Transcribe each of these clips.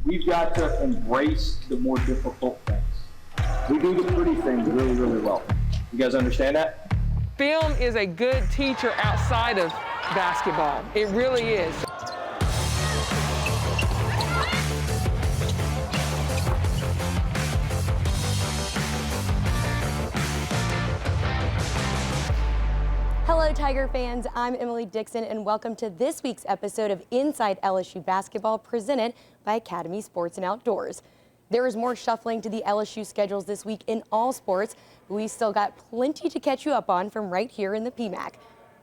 we've got to embrace the more difficult things. We do the pretty things really, really well. You guys understand that? Film is a good teacher outside of basketball. It really is. Hello, Tiger fans. I'm Emily Dixon, and welcome to this week's episode of Inside LSU Basketball, presented by Academy Sports and Outdoors. There is more shuffling to the LSU schedules this week in all sports, but we still got plenty to catch you up on from right here in the PMAC.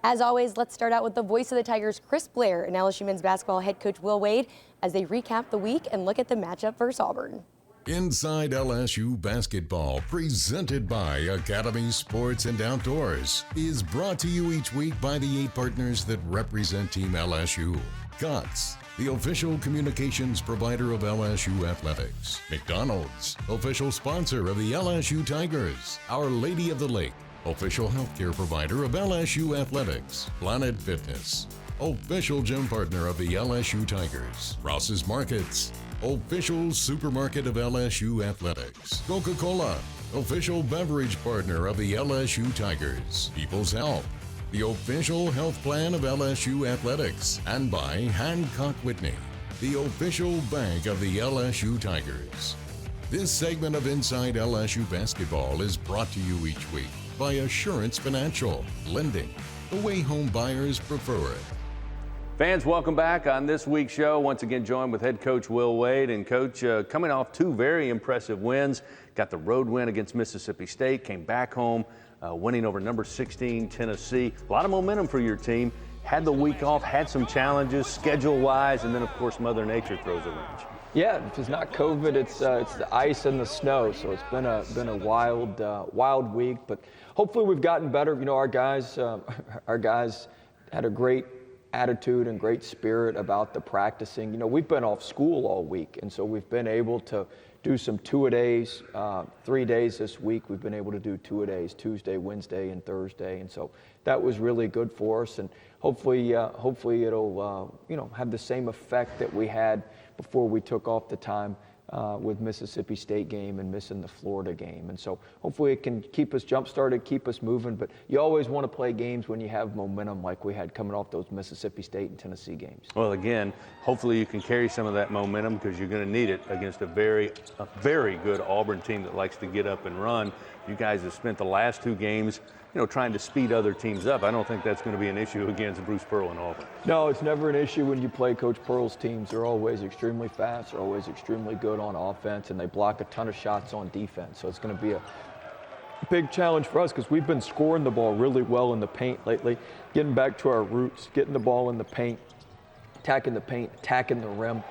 As always, let's start out with the voice of the Tigers, Chris Blair, and LSU men's basketball head coach Will Wade, as they recap the week and look at the matchup versus Auburn. Inside LSU Basketball, presented by Academy Sports and Outdoors, is brought to you each week by the 8 partners that represent Team LSU. COTS, the official communications provider of LSU Athletics. McDonald's, official sponsor of the LSU Tigers. Our Lady of the Lake, official healthcare provider of LSU Athletics. Planet Fitness, official gym partner of the LSU Tigers. Ross's Markets, official supermarket of LSU Athletics. Coca-Cola, official beverage partner of the LSU Tigers. People's Health, the official health plan of LSU Athletics. And by Hancock Whitney, the official bank of the LSU Tigers. This segment of Inside LSU Basketball is brought to you each week by Assurance Financial, lending the way home buyers prefer it. Fans, welcome back on this week's show. Once again, joined with head coach Will Wade. And coach, coming off 2 very impressive wins, got the road win against Mississippi State, came back home, winning over number 16 Tennessee. A lot of momentum for your team. Had the week off, had some challenges schedule-wise, and then of course Mother Nature throws a wrench. Yeah, if it's not COVID, it's the ice and the snow. So it's been a wild week, but hopefully we've gotten better. You know, our guys had a great attitude and great spirit about the practicing. You know, we've been off school all week, and so we've been able to do some 2-a-days, 3 days this week. We've been able to do 2-a-days, Tuesday, Wednesday, and Thursday, and so that was really good for us. And hopefully it'll have the same effect that we had before we took off the time with Mississippi State game and missing the Florida game. And so hopefully it can keep us jump-started, keep us moving. But you always want to play games when you have momentum like we had coming off those Mississippi State and Tennessee games. Well, again, hopefully you can carry some of that momentum because you're going to need it against a very good Auburn team that likes to get up and run. You guys have spent the last 2 games trying to speed other teams up. I don't think that's going to be an issue against Bruce Pearl and Auburn. No, it's never an issue when you play Coach Pearl's teams. They're always extremely fast. They're always extremely good on offense, and they block a ton of shots on defense. So it's going to be a big challenge for us because we've been scoring the ball really well in the paint lately, getting back to our roots, getting the ball in the paint, attacking the rim.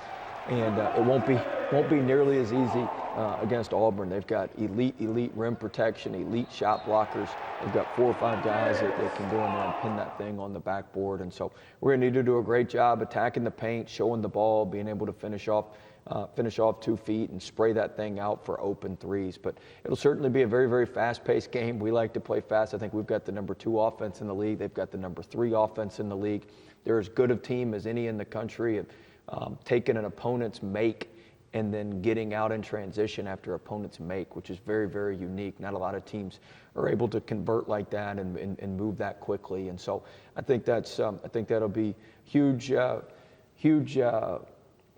And it won't be nearly as easy against Auburn. They've got elite rim protection, elite shot blockers. They've got 4 or 5 guys that can go in there and pin that thing on the backboard. And so we're going to need to do a great job attacking the paint, showing the ball, being able to finish off 2 feet and spray that thing out for open threes. But it'll certainly be a very, very fast-paced game. We like to play fast. I think we've got the number 2 offense in the league. They've got the number 3 offense in the league. They're as good a team as any in the country. Taking an opponent's make and then getting out in transition after opponent's make, which is very, very unique. Not a lot of teams are able to convert like that and move that quickly. And so I think that'll be huge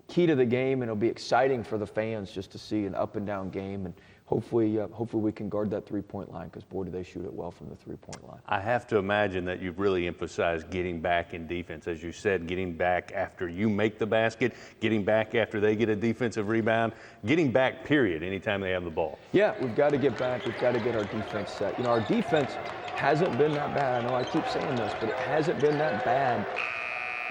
key to the game, and it'll be exciting for the fans just to see an up and down game. And hopefully we can guard that 3-point line because, boy, do they shoot it well from the 3-point line. I have to imagine that you've really emphasized getting back in defense. As you said, getting back after you make the basket, getting back after they get a defensive rebound, getting back, period, anytime they have the ball. Yeah, we've got to get back. We've got to get our defense set. Our defense hasn't been that bad. I know I keep saying this, but it hasn't been that bad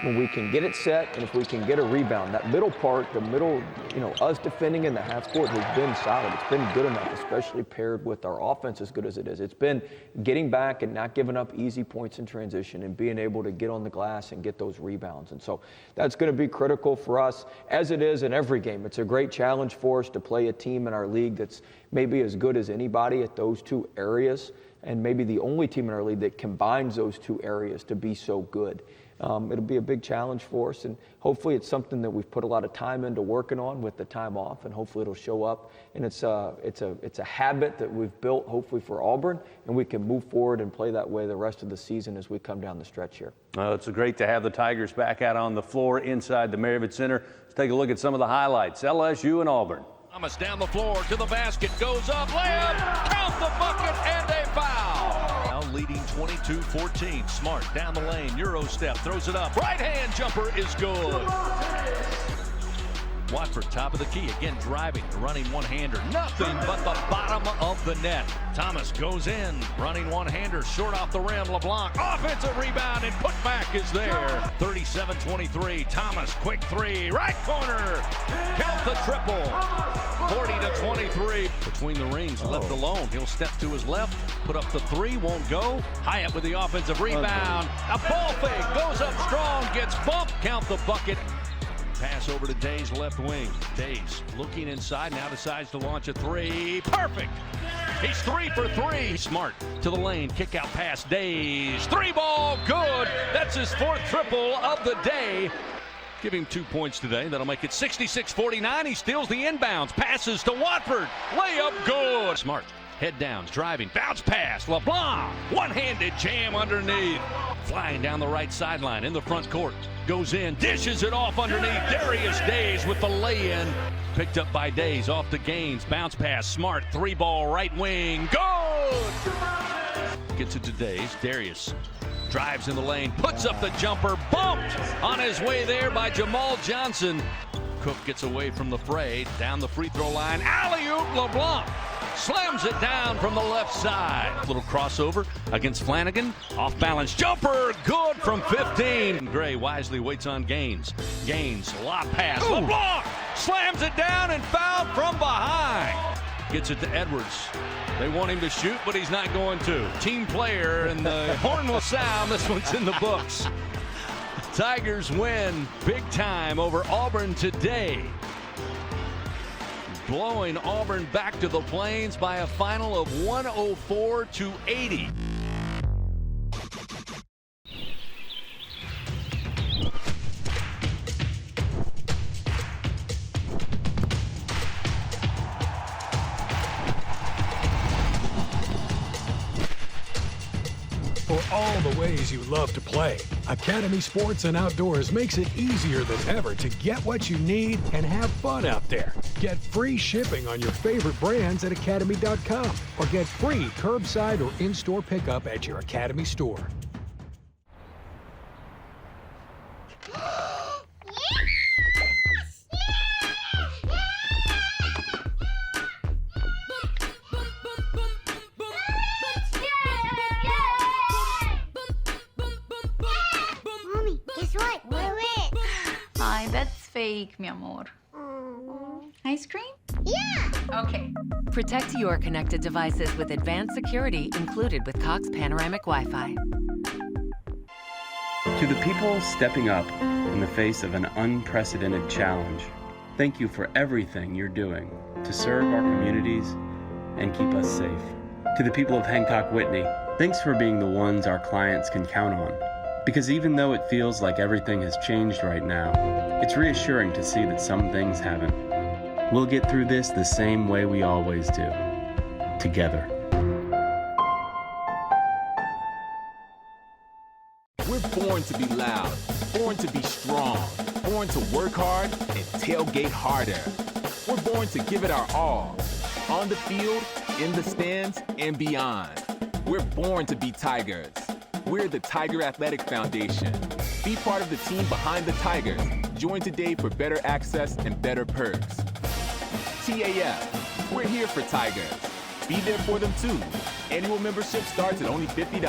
when we can get it set and if we can get a rebound. That middle part, us defending in the half court has been solid. It's been good enough, especially paired with our offense as good as it is. It's been getting back and not giving up easy points in transition and being able to get on the glass and get those rebounds. And so that's going to be critical for us, as it is in every game. It's a great challenge for us to play a team in our league that's maybe as good as anybody at those 2 areas, and maybe the only team in our league that combines those 2 areas to be so good. it'll be a big challenge for us, and hopefully it's something that we've put a lot of time into working on with the time off, and hopefully it'll show up. And it's a habit that we've built hopefully for Auburn, and we can move forward and play that way the rest of the season as we come down the stretch here. It's great to have the Tigers back out on the floor inside the Maravich Center. Let's take a look at some of the highlights. LSU and Auburn. Thomas down the floor to the basket, goes up, layup, count the bucket, and a foul. Now leading 22-14. Smart down the lane, Euro step, throws it up. Right hand jumper is good. Watford top of the key, again driving, running one-hander. Nothing but the bottom of the net. Thomas goes in, running one-hander, short off the rim. LeBlanc, offensive rebound, and putback is there. 37-23, Thomas, quick three, right corner. Count the triple. 40-23. Between the rings, left alone. He'll step to his left, put up the three, won't go. Hyatt with the offensive rebound. A ball fake, goes up strong, gets bumped. Count the bucket. Pass over to Day's left wing. Days looking inside, now decides to launch a three. Perfect! He's 3 for 3. Smart to the lane, kick out pass. Days, three ball, good! That's his 4th triple of the day. Give him 2 points today. That'll make it 66-49. He steals the inbounds, passes to Watford. Layup, good! Smart, head downs, driving, bounce pass. LeBlanc, one-handed jam underneath. Flying down the right sideline in the front court. Goes in, dishes it off underneath. Darius Days with the lay-in. Picked up by Days, off to Gaines. Bounce pass, Smart, 3-ball, right wing. Good! Gets it to Days. Darius drives in the lane, puts up the jumper. Bumped on his way there by Jamal Johnson. Cook gets away from the fray. Down the free throw line. Alley-oop, LeBlanc. Slams it down from the left side. Little crossover against Flanagan. Off balance jumper. Good from 15. Gray wisely waits on Gaines. Gaines, lob pass. Ooh. LeBlanc slams it down and fouled from behind. Gets it to Edwards. They want him to shoot, but he's not going to. Team player, and the horn will sound. This one's in the books. Tigers win big time over Auburn today, blowing Auburn back to the Plains by a final of 104-80. For all the ways you love to play, Academy Sports and Outdoors makes it easier than ever to get what you need and have fun out there. Get free shipping on your favorite brands at academy.com or get free curbside or in-store pickup at your Academy store. Ay, that's fake, mi amor. Ice cream? Yeah! Okay. Protect your connected devices with advanced security included with Cox Panoramic Wi-Fi. To the people stepping up in the face of an unprecedented challenge, thank you for everything you're doing to serve our communities and keep us safe. To the people of Hancock Whitney, thanks for being the ones our clients can count on. Because even though it feels like everything has changed right now, it's reassuring to see that some things haven't. We'll get through this the same way we always do, together. We're born to be loud, born to be strong, born to work hard and tailgate harder. We're born to give it our all, on the field, in the stands, and beyond. We're born to be Tigers. We're the Tiger Athletic Foundation. Be part of the team behind the Tigers. Join today for better access and better perks. TAF, we're here for Tigers. Be there for them too. Annual membership starts at only $50.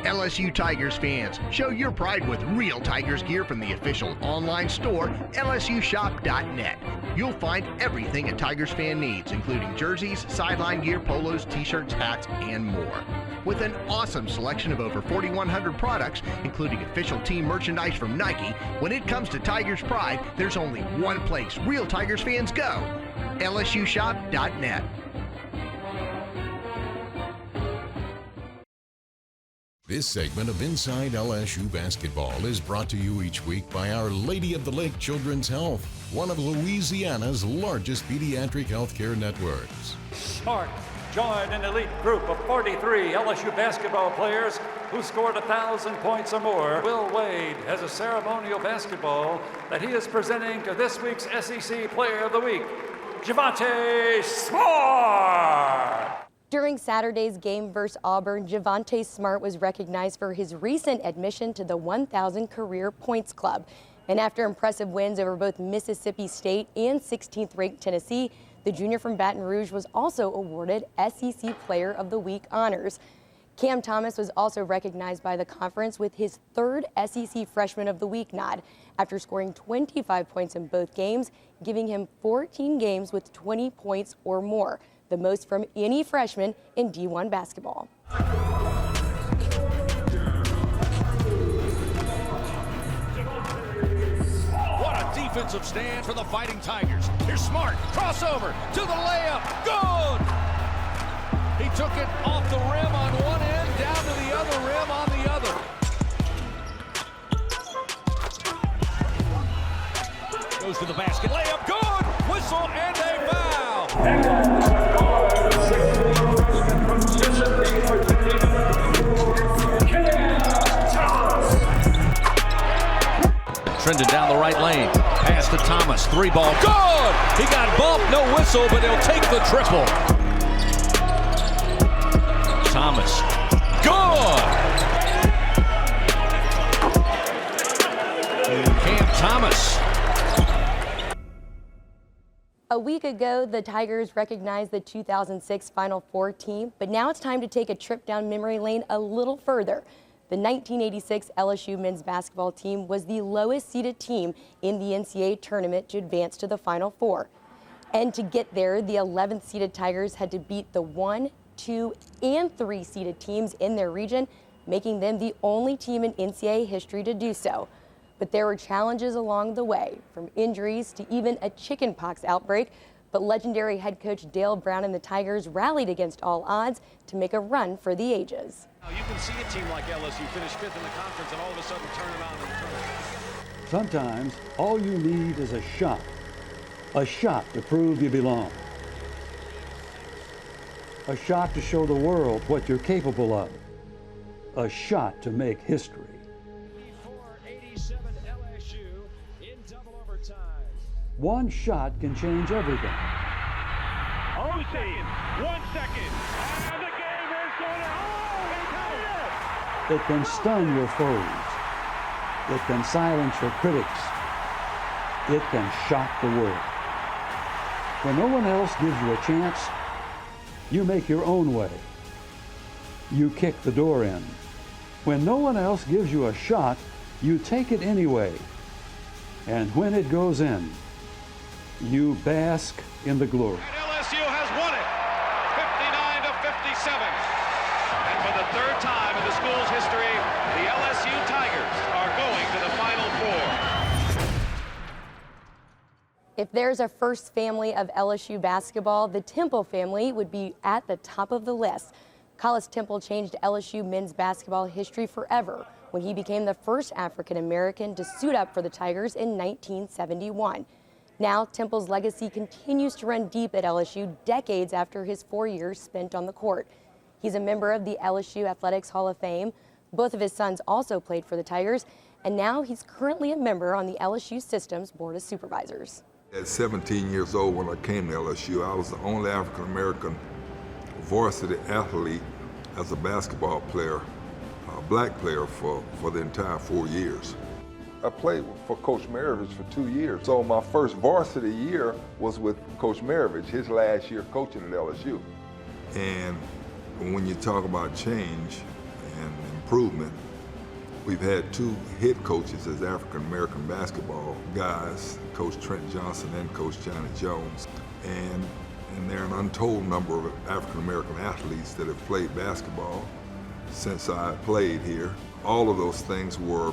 LSU Tigers fans, show your pride with real Tigers gear from the official online store, lsushop.net. You'll find everything a Tigers fan needs, including jerseys, sideline gear, polos, t-shirts, hats, and more. With an awesome selection of over 4,100 products, including official team merchandise from Nike, when it comes to Tigers pride, there's only one place real Tigers fans go, lsushop.net. This segment of Inside LSU Basketball is brought to you each week by Our Lady of the Lake Children's Health, one of Louisiana's largest pediatric healthcare networks. Smart joined an elite group of 43 LSU basketball players who scored 1,000 points or more. Will Wade has a ceremonial basketball that he is presenting to this week's SEC Player of the Week, Javonte Smart. During Saturday's game versus Auburn, Javonte Smart was recognized for his recent admission to the 1,000 Career Points Club. And after impressive wins over both Mississippi State and 16th-ranked Tennessee, the junior from Baton Rouge was also awarded SEC Player of the Week honors. Cam Thomas was also recognized by the conference with his third SEC Freshman of the Week nod after scoring 25 points in both games, giving him 14 games with 20 points or more, the most from any freshman in D1 basketball. What a defensive stand for the Fighting Tigers. Here's Smart, crossover to the layup, good! He took it off the rim on one end, down to the other rim on the other. Goes to the basket, layup, good! Whistle and a foul! Trending down the right lane, pass to Thomas, three ball, good! He got bumped, no whistle, but he'll take the triple. Thomas, good! Cam Thomas. A week ago, the Tigers recognized the 2006 Final Four team, but now it's time to take a trip down memory lane a little further. The 1986 LSU men's basketball team was the lowest seeded team in the NCAA tournament to advance to the Final Four. And to get there, the 11th seeded Tigers had to beat the 1, 2, and 3 seeded teams in their region, making them the only team in NCAA history to do so. But there were challenges along the way, from injuries to even a chickenpox outbreak. But legendary head coach Dale Brown and the Tigers rallied against all odds to make a run for the ages. You can see a team like LSU finish 5th in the conference and all of a sudden turn it on in the tournament. Sometimes all you need is a shot to prove you belong. A shot to show the world what you're capable of. A shot to make history. 84-87 LSU in double overtime. One shot can change everything. 1 second, and the game is going to, It can stun your foes. It can silence your critics. It can shock the world. When no one else gives you a chance, you make your own way. You kick the door in. When no one else gives you a shot, you take it anyway. And when it goes in, you bask in the glory. LSU has won it, 59-57. And for the third time in the school's history, the LSU Tigers are going to the Final Four. If there's a first family of LSU basketball, the Temple family would be at the top of the list. Collis Temple changed LSU men's basketball history forever when he became the first African American to suit up for the Tigers in 1971. Now, Temple's legacy continues to run deep at LSU decades after his 4 years spent on the court. He's a member of the LSU Athletics Hall of Fame. Both of his sons also played for the Tigers, and now he's currently a member on the LSU Systems Board of Supervisors. At 17 years old when I came to LSU, I was the only African American varsity athlete as a basketball player, a black player for the entire 4 years. I played for Coach Maravich for 2 years. So my first varsity year was with Coach Maravich, his last year coaching at LSU. And when you talk about change and improvement, we've had 2 head coaches as African American basketball guys, Coach Trent Johnson and Coach Johnny Jones. And there are an untold number of African American athletes that have played basketball since I played here. All of those things were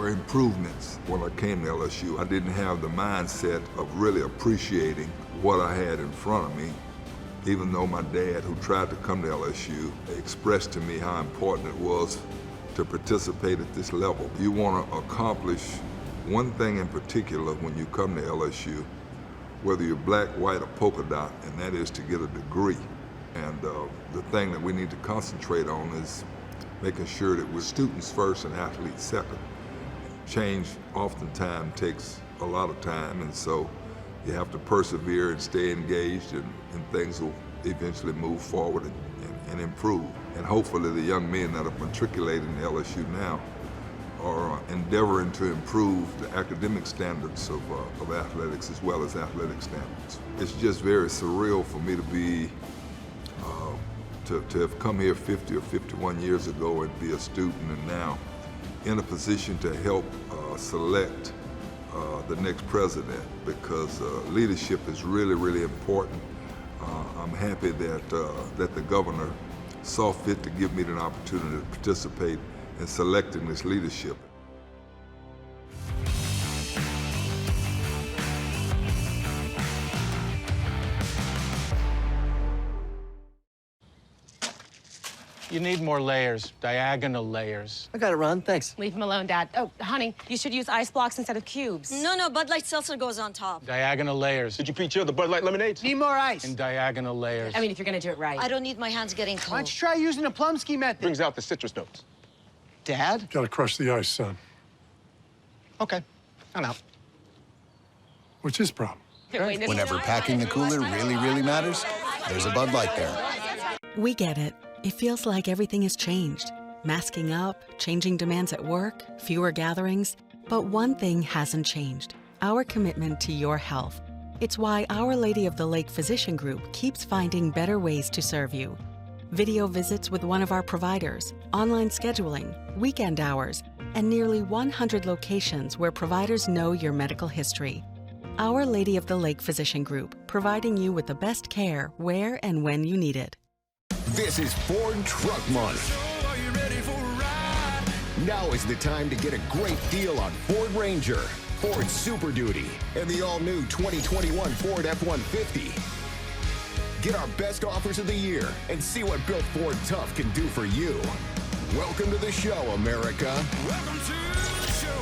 improvements when I came to LSU. I didn't have the mindset of really appreciating what I had in front of me even though my dad, who tried to come to LSU, expressed to me how important it was to participate at this level. You want to accomplish one thing in particular when you come to LSU, whether you're black, white, or polka dot, and that is to get a degree. And the thing that we need to concentrate on is making sure that we're students first and athletes second. Change oftentimes takes a lot of time, and so you have to persevere and stay engaged, and things will eventually move forward and improve. And hopefully the young men that are matriculating in LSU now are endeavoring to improve the academic standards of athletics as well as athletic standards. It's just very surreal for me to be, to have come here 50 or 51 years ago and be a student, and now in a position to help select the next president, because leadership is really, really important. I'm happy that the governor saw fit to give me an opportunity to participate in selecting this leadership. You need more layers, diagonal layers. I got it, Ron. Thanks. Leave him alone, Dad. Oh, honey, you should use ice blocks instead of cubes. No, Bud Light Seltzer goes on top. Diagonal layers. Did you pre-chill the Bud Light lemonades? Need more ice. And diagonal layers. I mean, if you're gonna do it right. I don't need my hands getting cold. Why don't you try using the Plumsky method? Brings out the citrus notes. Dad? Gotta crush the ice, son. Okay, I'm out. What's his problem? Whenever packing the cooler really, really matters, there's a Bud Light there. We get it. It feels like everything has changed. Masking up, changing demands at work, fewer gatherings. But one thing hasn't changed: our commitment to your health. It's why Our Lady of the Lake Physician Group keeps finding better ways to serve you. Video visits with one of our providers, online scheduling, weekend hours, and nearly 100 locations where providers know your medical history. Our Lady of the Lake Physician Group, providing you with the best care where and when you need it. This is Ford Truck Month. Now is the time to get a great deal on Ford Ranger, Ford Super Duty, and the all-new 2021 Ford F-150. Get our best offers of the year and see what Built Ford Tough can do for you. Welcome to the show, America. Welcome to the show.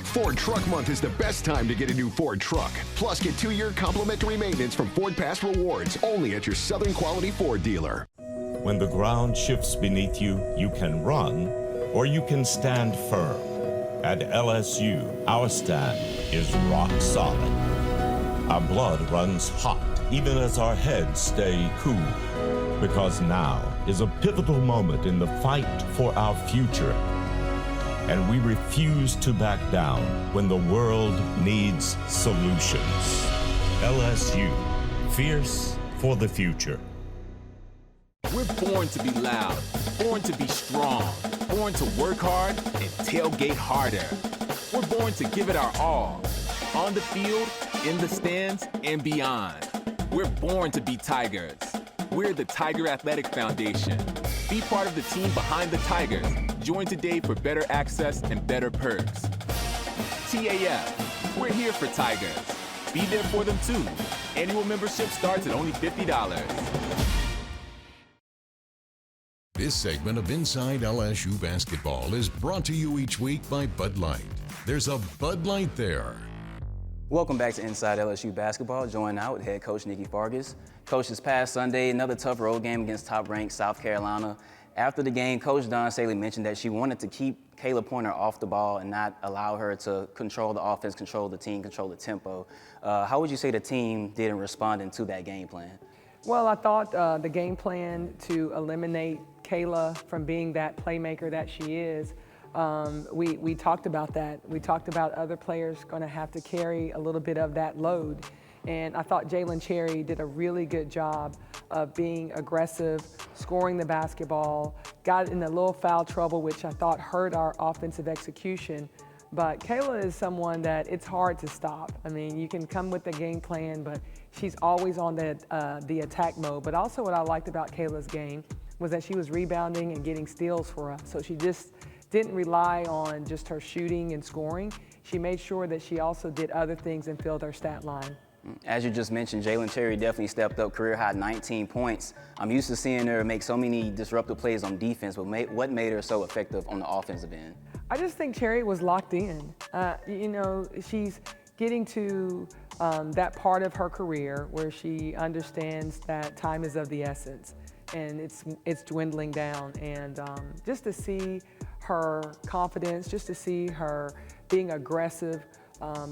Ford Truck Month is the best time to get a new Ford truck. Plus, get 2-year complimentary maintenance from Ford Pass Rewards only at your Southern Quality Ford dealer. When the ground shifts beneath you, you can run or you can stand firm. At LSU, our stand is rock solid. Our blood runs hot, even as our heads stay cool. Because now is a pivotal moment in the fight for our future. And we refuse to back down when the world needs solutions. LSU, fierce for the future. We're born to be loud, born to be strong, born to work hard and tailgate harder. We're born to give it our all, on the field, in the stands, and beyond. We're born to be Tigers. We're the Tiger Athletic Foundation. Be part of the team behind the Tigers. Join today for better access and better perks. TAF, we're here for Tigers. Be there for them too. Annual membership starts at only $50. This segment of Inside LSU Basketball is brought to you each week by Bud Light. There's a Bud Light there. Welcome back to Inside LSU Basketball. Joined now with head coach Nikki Fargas. Coach, this past Sunday, another tough road game against top-ranked South Carolina. After the game, Coach Don Saley mentioned that she wanted to keep Kayla Pointer off the ball and not allow her to control the offense, control the team, control the tempo. How would you say the team did in responding to that game plan? Well, I thought the game plan to eliminate Kayla from being that playmaker that she is, we talked about that. We talked about other players going to have to carry a little bit of that load. And I thought Jalen Cherry did a really good job of being aggressive, scoring the basketball, got in a little foul trouble, which I thought hurt our offensive execution. But Kayla is someone that it's hard to stop. I mean, you can come with the game plan, but she's always on the attack mode. But also what I liked about Kayla's game was that she was rebounding and getting steals for us. So she just didn't rely on just her shooting and scoring. She made sure that she also did other things and filled her stat line. As you just mentioned, Jalen Cherry definitely stepped up, career high 19 points. I'm used to seeing her make so many disruptive plays on defense, but what made her so effective on the offensive end? I just think Cherry was locked in. You know, she's getting to that part of her career where she understands that time is of the essence and it's dwindling down. And just to see her confidence, just to see her being aggressive,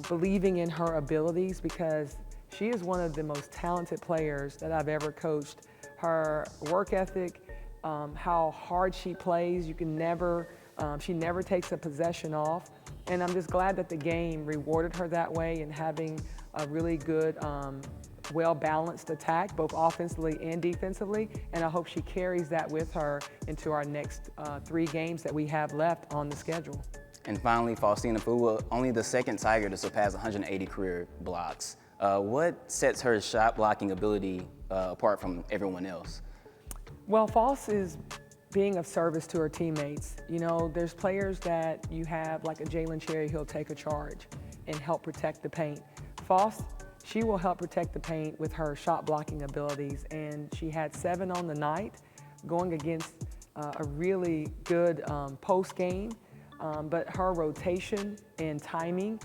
believing in her abilities, because she is one of the most talented players that I've ever coached. Her work ethic, how hard she plays, she never takes a possession off. And I'm just glad that the game rewarded her that way and having a really good, well-balanced attack, both offensively and defensively. And I hope she carries that with her into our next 3 games that we have left on the schedule. And finally, Faustina Fuwa, only the second Tiger to surpass 180 career blocks. What sets her shot blocking ability apart from everyone else? Well, Foss is being of service to her teammates. You know, there's players that you have, like a Jalen Cherry, he'll take a charge and help protect the paint. Foss, she will help protect the paint with her shot blocking abilities, and she had 7 on the night, going against a really good post game. But her rotation and timing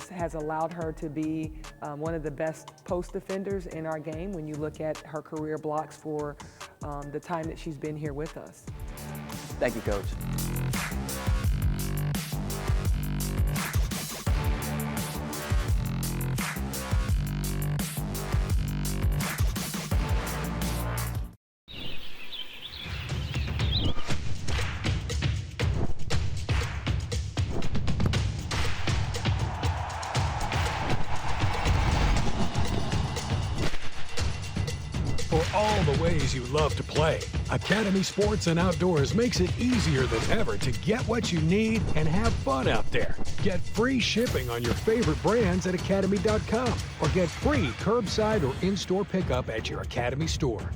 has allowed her to be one of the best post defenders in our game when you look at her career blocks for the time that she's been here with us. Thank you, Coach. For all the ways you love to play, Academy Sports and Outdoors makes it easier than ever to get what you need and have fun out there. Get free shipping on your favorite brands at academy.com or get free curbside or in-store pickup at your Academy store.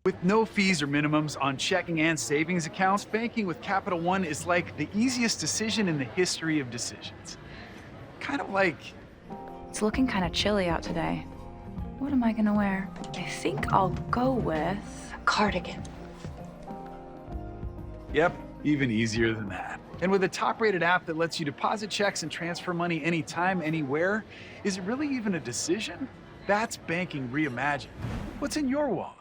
With no fees or minimums on checking and savings accounts, banking with Capital One is like the easiest decision in the history of decisions. Kind of like... It's looking kind of chilly out today. What am I gonna wear? I think I'll go with a cardigan. Yep, even easier than that. And with a top-rated app that lets you deposit checks and transfer money anytime, anywhere, is it really even a decision? That's banking reimagined. What's in your wallet?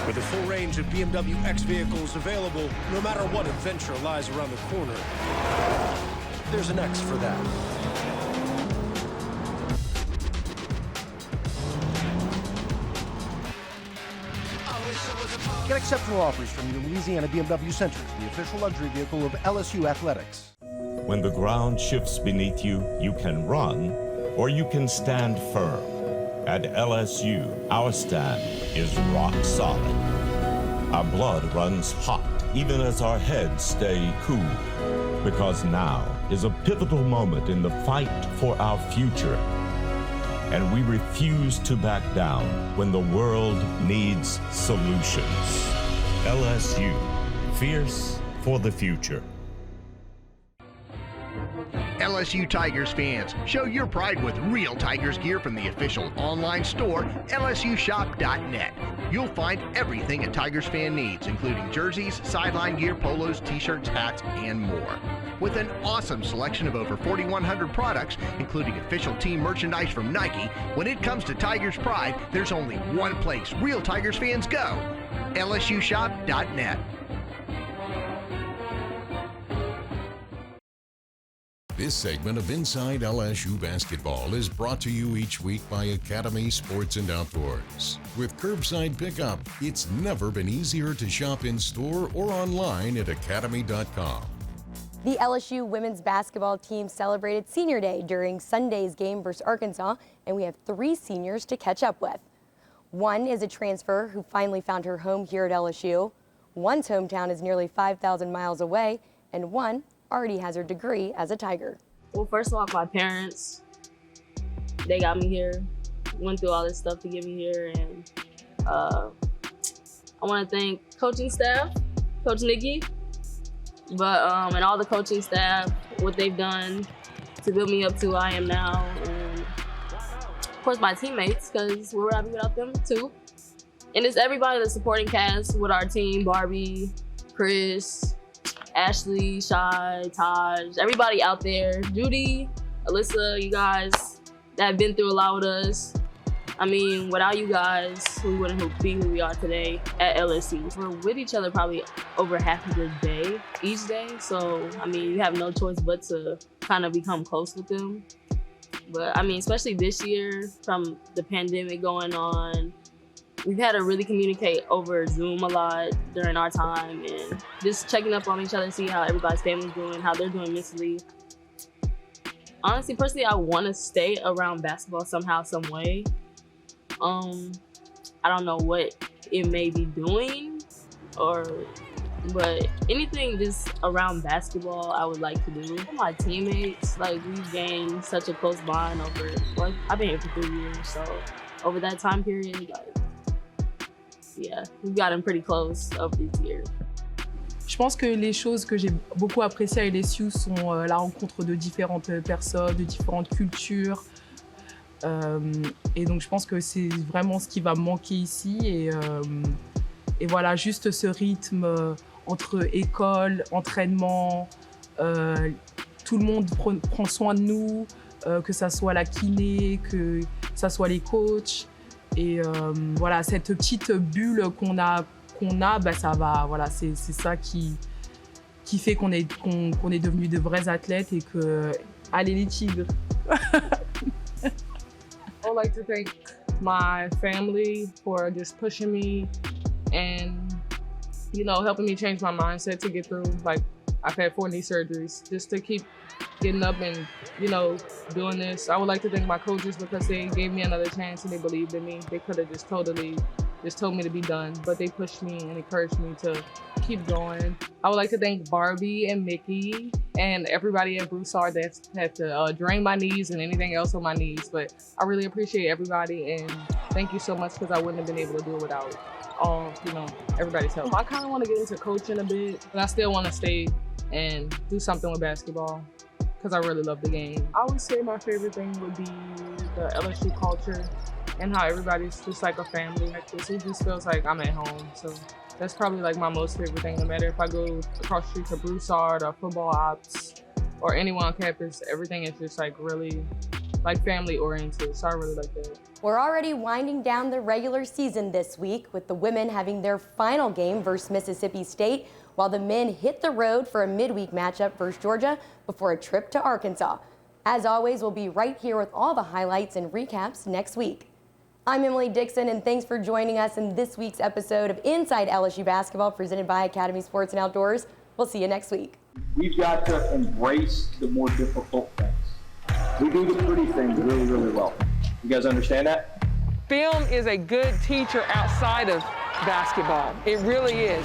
With a full range of BMW X vehicles available, no matter what adventure lies around the corner, there's an X for that. Get exceptional offers from your Louisiana BMW Center, the official luxury vehicle of LSU Athletics. When the ground shifts beneath you, you can run or you can stand firm. At LSU, our stand is rock solid. Our blood runs hot, even as our heads stay cool. Because now is a pivotal moment in the fight for our future. And we refuse to back down when the world needs solutions. LSU, fierce for the future. LSU Tigers fans, show your pride with real Tigers gear from the official online store, LSUshop.net. You'll find everything a Tigers fan needs, including jerseys, sideline gear, polos, t-shirts, hats, and more. With an awesome selection of over 4,100 products, including official team merchandise from Nike, when it comes to Tigers pride, there's only one place real Tigers fans go, LSUshop.net. This segment of Inside LSU Basketball is brought to you each week by Academy Sports and Outdoors. With curbside pickup, it's never been easier to shop in-store or online at academy.com. The LSU women's basketball team celebrated Senior Day during Sunday's game versus Arkansas, and we have 3 seniors to catch up with. One is a transfer who finally found her home here at LSU. One's hometown is nearly 5,000 miles away, and one already has her degree as a Tiger. Well, first of all, my parents, they got me here, went through all this stuff to get me here, and I want to thank coaching staff, Coach Nikki, but and all the coaching staff, what they've done to build me up to who I am now, and of course my teammates, because we're happy without them too. And it's everybody, the supporting cast with our team, Barbie, Chris, Ashley, Shy, Taj, everybody out there, Judy, Alyssa, you guys that have been through a lot with us. I mean, without you guys, we wouldn't be who we are today at LSU. We're with each other probably over half of the day, each day. So, I mean, you have no choice but to kind of become close with them. But I mean, especially this year from the pandemic going on, we've had to really communicate over Zoom a lot during our time and just checking up on each other, see how everybody's family's doing, how they're doing mentally. Honestly, personally, I want to stay around basketball somehow, some way. I don't know what it may be doing, but anything just around basketball I would like to do. My teammates, like, we've gained such a close bond over, like, I've been here for 3 years, so over that time period, like, yeah, we've gotten pretty close over these years. Je pense que les choses que j'ai beaucoup appréciées à LSU sont la rencontre de différentes personnes, de différentes cultures. Et donc je pense que c'est vraiment ce qui va me manquer ici. Et voilà, juste ce rythme entre école, entraînement, tout le monde prend soin de nous, que ça soit la kiné, que ça soit les coachs. Et voilà, cette petite bulle qu'on a, bah, ça va, voilà, c'est ça qui fait qu'on est devenus de vrais athlètes et que, allez les Tigres. I would like to thank my family for just pushing me and, you know, helping me change my mindset to get through. Like, I've had 4 knee surgeries just to keep getting up and, you know, doing this. I would like to thank my coaches because they gave me another chance and they believed in me. They could have just totally just told me to be done, but they pushed me and encouraged me to keep going. I would like to thank Barbie and Mickey and everybody at Broussard that had to drain my knees and anything else on my knees, but I really appreciate everybody and thank you so much because I wouldn't have been able to do it without all, you know, everybody's help. I kind of want to get into coaching a bit, but I still want to stay and do something with basketball because I really love the game. I would say my favorite thing would be the LSU culture and how everybody's just like a family like this. It just feels like I'm at home. So that's probably like my most favorite thing. No matter if I go across the street to Broussard or football ops or anyone on campus, everything is just like really like family oriented. So I really like that. We're already winding down the regular season this week with the women having their final game versus Mississippi State, while the men hit the road for a midweek matchup versus Georgia before a trip to Arkansas. As always, we'll be right here with all the highlights and recaps next week. I'm Emily Dixon, and thanks for joining us in this week's episode of Inside LSU Basketball presented by Academy Sports and Outdoors. We'll see you next week. We've got to embrace the more difficult things. We do the pretty things really, really well. You guys understand that? Film is a good teacher outside of basketball. It really is.